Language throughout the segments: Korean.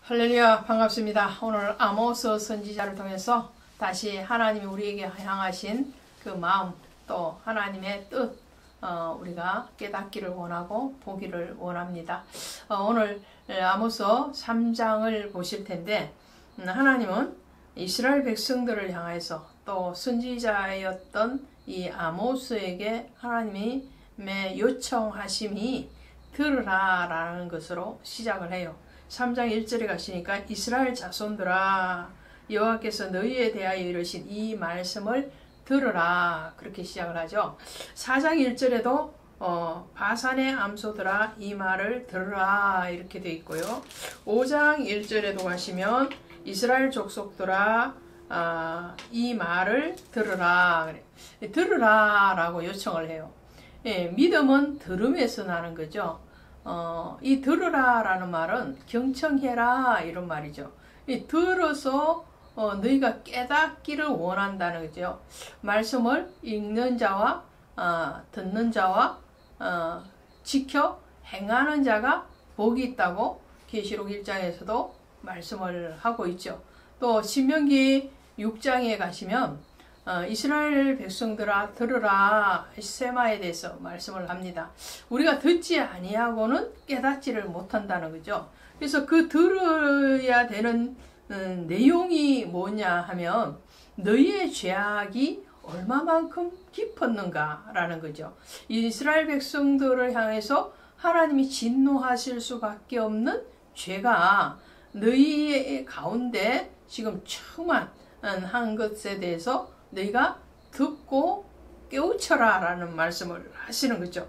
할렐루야, 반갑습니다. 오늘 아모스 선지자를 통해서 다시 하나님이 우리에게 향하신 그 마음, 또 하나님의 뜻, 우리가 깨닫기를 원하고 보기를 원합니다. 오늘 아모스 3장을 보실 텐데, 하나님은 이스라엘 백성들을 향해서 또 선지자였던 이 아모스에게 하나님이 요청하심이 들으라 라는 것으로 시작을 해요. 3장 1절에 가시니까 이스라엘 자손들아, 여호와께서 너희에 대하여 이르신 이 말씀을 들으라, 그렇게 시작을 하죠. 4장 1절에도 바산의 암소들아 이 말을 들으라, 이렇게 되어 있고요. 5장 1절에도 가시면 이스라엘 족속들아 이 말을 들으라, 들으라 라고 요청을 해요. 믿음은 들음에서 나는 거죠. 이 들으라 라는 말은 경청해라 이런 말이죠. 들어서 너희가 깨닫기를 원한다는 거죠. 말씀을 읽는 자와 듣는 자와 지켜 행하는 자가 복이 있다고 계시록 1장에서도 말씀을 하고 있죠. 또 신명기 6장에 가시면 이스라엘 백성들아 들으라, 세마에 대해서 말씀을 합니다. 우리가 듣지 아니하고는 깨닫지를 못한다는 거죠. 그래서 그 들어야 되는 내용이 뭐냐 하면 너희의 죄악이 얼마만큼 깊었는가 라는 거죠. 이스라엘 백성들을 향해서 하나님이 진노하실 수밖에 없는 죄가 너희의 가운데 지금 충만한 것에 대해서 너희가 듣고 깨우쳐라 라는 말씀을 하시는 거죠.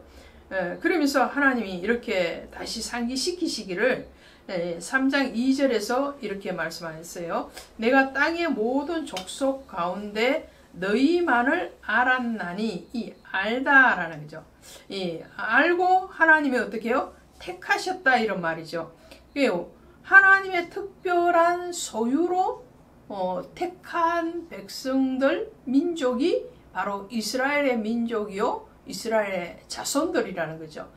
그러면서 하나님이 이렇게 다시 상기시키시기를 3장 2절에서 이렇게 말씀하셨어요. 내가 땅의 모든 족속 가운데 너희만을 알았나니, 이 알다 라는 거죠. 이 알고 하나님이 어떻게 해요? 택하셨다 이런 말이죠. 하나님의 특별한 소유로 택한 백성들, 민족이 바로 이스라엘의 민족이요 이스라엘의 자손들이라는 거죠.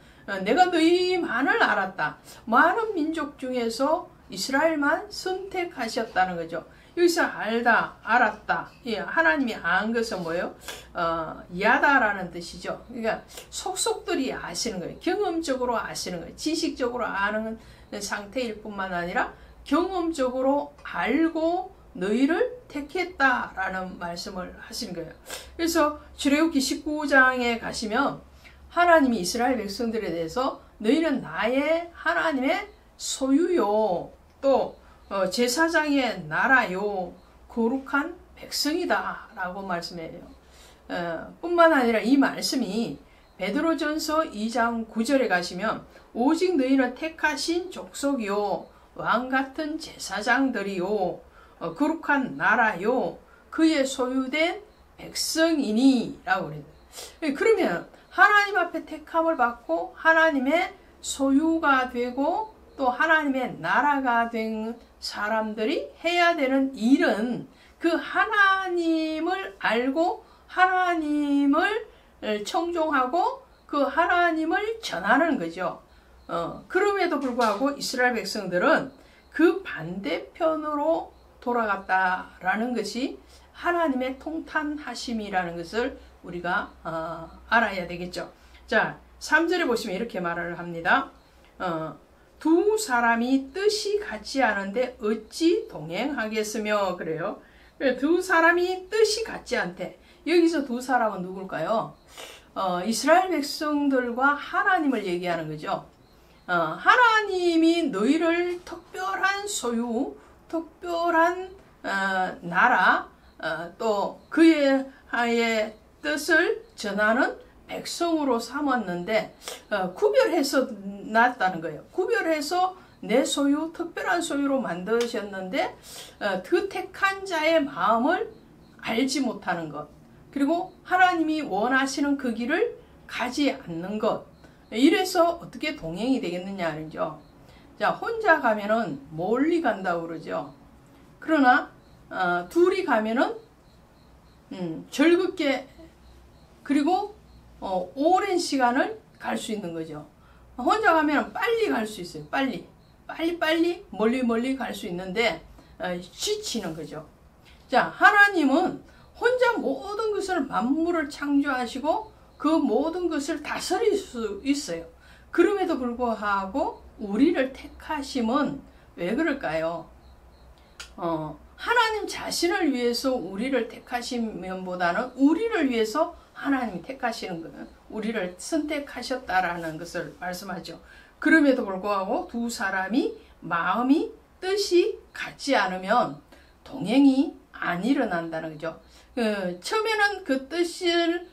내가 너희만을 알았다. 많은 민족 중에서 이스라엘만 선택하셨다는 거죠. 여기서 알다, 알았다. 하나님이 안 것은 뭐예요? 야다라는 뜻이죠. 그러니까 속속들이 아시는 거예요. 경험적으로 아시는 거예요. 지식적으로 아는 상태일 뿐만 아니라 경험적으로 알고 너희를 택했다라는 말씀을 하시는 거예요. 그래서 출애굽기 19장에 가시면 하나님이 이스라엘 백성들에 대해서 너희는 나의 하나님의 소유요, 또 제사장의 나라요, 거룩한 백성이다 라고 말씀해요. 뿐만 아니라 이 말씀이 베드로전서 2장 9절에 가시면 오직 너희는 택하신 족속이요 왕같은 제사장들이요 거룩한 나라요 그의 소유된 백성이니 라고 그래요. 그러면 하나님 앞에 택함을 받고 하나님의 소유가 되고 또 하나님의 나라가 된 사람들이 해야 되는 일은 그 하나님을 알고 하나님을 청종하고 그 하나님을 전하는 거죠. 그럼에도 불구하고 이스라엘 백성들은 그 반대편으로 돌아갔다라는 것이 하나님의 통탄하심이라는 것을 우리가 알아야 되겠죠. 자, 3절에 보시면 이렇게 말을 합니다. 두 사람이 뜻이 같지 않은데 어찌 동행하겠으며, 그래요. 두 사람이 뜻이 같지 않대. 여기서 두 사람은 누굴까요? 이스라엘 백성들과 하나님을 얘기하는 거죠. 하나님이 너희를 특별한 소유, 특별한 나라, 또 그의 뜻을 전하는 백성으로 삼았는데 구별해서 놨다는 거예요. 구별해서 내 소유, 특별한 소유로 만드셨는데 그 택한 자의 마음을 알지 못하는 것, 그리고 하나님이 원하시는 그 길을 가지 않는 것, 이래서 어떻게 동행이 되겠느냐죠. 자, 혼자 가면은 멀리 간다고 그러죠. 그러나 둘이 가면은 즐겁게, 그리고 오랜 시간을 갈 수 있는 거죠. 혼자 가면 빨리 갈 수 있어요. 빨리 빨리빨리 멀리 갈 수 있는데 지치는 거죠. 자, 하나님은 혼자 모든 것을 만물을 창조하시고 그 모든 것을 다스릴 수 있어요. 그럼에도 불구하고 우리를 택하심은 왜 그럴까요? 하나님 자신을 위해서 우리를 택하시면보다는 우리를 위해서 하나님이 택하시는 거는 우리를 선택하셨다라는 것을 말씀하죠. 그럼에도 불구하고 두 사람이 마음이 뜻이 같지 않으면 동행이 안 일어난다는 거죠. 처음에는 그 뜻을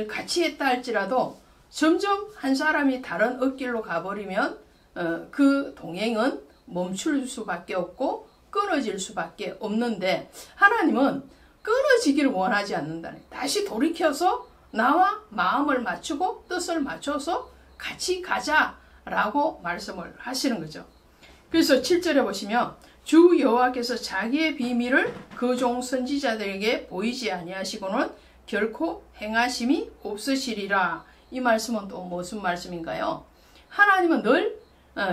같이 했다 할지라도 점점 한 사람이 다른 앞길로 가버리면 그 동행은 멈출 수밖에 없고 끊어질 수밖에 없는데 하나님은 끊어지기를 원하지 않는다네. 다시 돌이켜서 나와 마음을 맞추고 뜻을 맞춰서 같이 가자라고 말씀을 하시는 거죠. 그래서 7절에 보시면 주 여호와께서 자기의 비밀을 그 종 선지자들에게 보이지 아니하시고는 결코 행하심이 없으시리라. 이 말씀은 또 무슨 말씀인가요? 하나님은 늘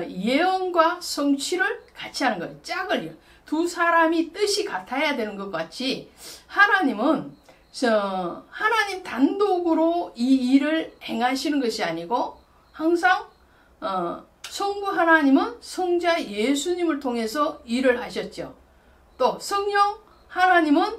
예언과 성취를 같이 하는 거예요. 짝을 두 사람이 뜻이 같아야 되는 것 같이 하나님은 하나님 단독으로 이 일을 행하시는 것이 아니고 항상 성부 하나님은 성자 예수님을 통해서 일을 하셨죠. 또 성령 하나님은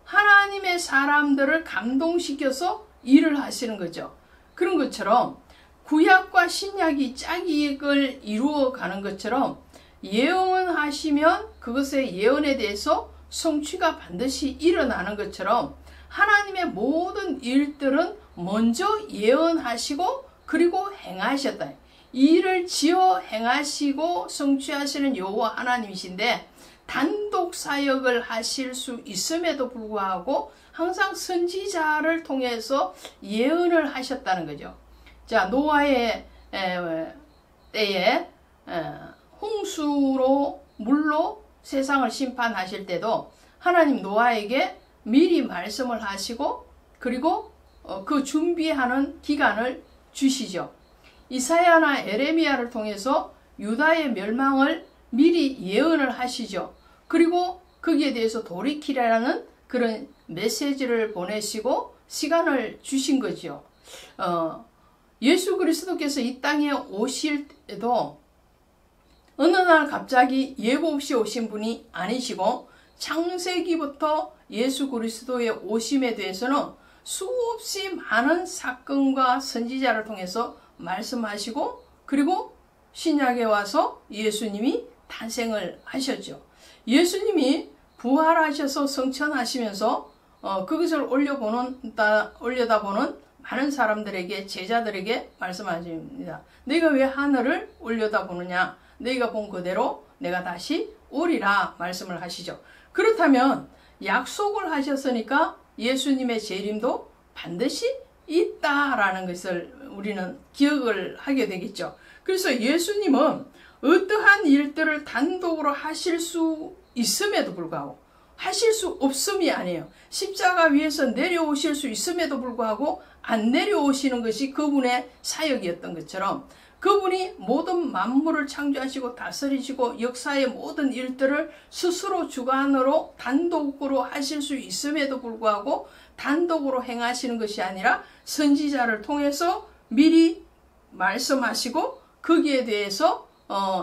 하나님의 사람들을 감동시켜서 일을 하시는 거죠. 그런 것처럼 구약과 신약이 짝이익을 이루어가는 것처럼 예언하시면 그것의 예언에 대해서 성취가 반드시 일어나는 것처럼 하나님의 모든 일들은 먼저 예언하시고 그리고 행하셨다. 이 일을 지어 행하시고 성취하시는 여호와 하나님이신데 단독 사역을 하실 수 있음에도 불구하고 항상 선지자를 통해서 예언을 하셨다는 거죠. 자, 노아의 때에 홍수로 물로 세상을 심판하실 때도 하나님 노아에게 미리 말씀을 하시고 그리고 그 준비하는 기간을 주시죠. 이사야나 에레미야를 통해서 유다의 멸망을 미리 예언을 하시죠. 그리고 거기에 대해서 돌이키라는 그런 메시지를 보내시고 시간을 주신 거죠. 예수 그리스도께서 이 땅에 오실 때도 어느 날 갑자기 예고 없이 오신 분이 아니시고 창세기부터 예수 그리스도의 오심에 대해서는 수없이 많은 사건과 선지자를 통해서 말씀하시고 그리고 신약에 와서 예수님이 탄생을 하셨죠. 예수님이 부활하셔서 성천하시면서 그것을 올려다보는 많은 사람들에게 제자들에게 말씀하십니다. 내가 왜 하늘을 올려다보느냐? 너희가 본 그대로 내가 다시 오리라 말씀을 하시죠. 그렇다면 약속을 하셨으니까 예수님의 재림도 반드시 있다라는 것을 우리는 기억을 하게 되겠죠. 그래서 예수님은 어떠한 일들을 단독으로 하실 수 있음에도 불구하고 하실 수 없음이 아니에요. 십자가 위에서 내려오실 수 있음에도 불구하고 안 내려오시는 것이 그분의 사역이었던 것처럼 그분이 모든 만물을 창조하시고 다스리시고 역사의 모든 일들을 스스로 주관으로 단독으로 하실 수 있음에도 불구하고 단독으로 행하시는 것이 아니라 선지자를 통해서 미리 말씀하시고 거기에 대해서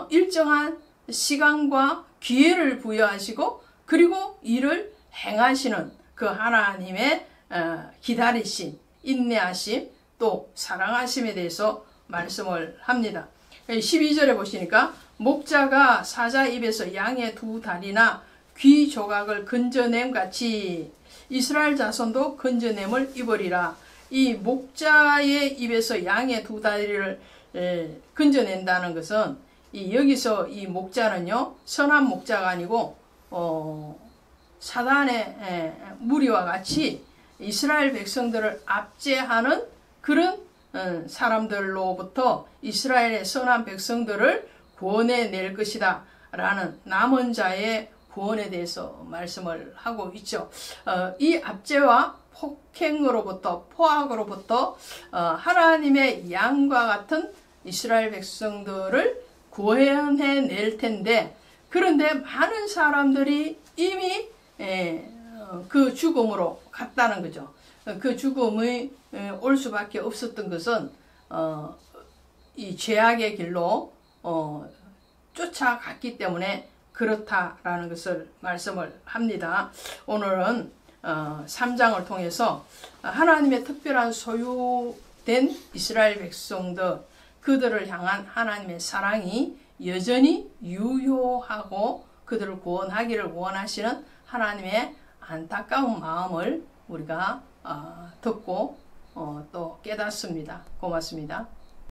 일정한 시간과 기회를 부여하시고 그리고 이를 행하시는 그 하나님의 기다리심, 인내하심, 또 사랑하심에 대해서 말씀을 합니다. 12절에 보시니까 목자가 사자 입에서 양의 두 다리나 귀 조각을 건져냄 같이 이스라엘 자손도 건져냄을 입으리라. 이 목자의 입에서 양의 두 다리를 건져낸다는 것은 여기서 이 목자는요 선한 목자가 아니고 사단의 무리와 같이 이스라엘 백성들을 압제하는 그런 사람들로부터 이스라엘의 선한 백성들을 구원해낼 것이다 라는 남은 자의 구원에 대해서 말씀을 하고 있죠. 이 압제와 폭행으로부터 포악으로부터 하나님의 양과 같은 이스라엘 백성들을 구원해낼 텐데, 그런데 많은 사람들이 이미 그 죽음으로 갔다는 거죠. 그 죽음이 올 수밖에 없었던 것은 이 죄악의 길로 쫓아갔기 때문에 그렇다라는 것을 말씀을 합니다. 오늘은 3장을 통해서 하나님의 특별한 소유된 이스라엘 백성들, 그들을 향한 하나님의 사랑이 여전히 유효하고 그들을 구원하기를 원하시는 하나님의 안타까운 마음을 우리가 듣고 또 깨닫습니다. 고맙습니다.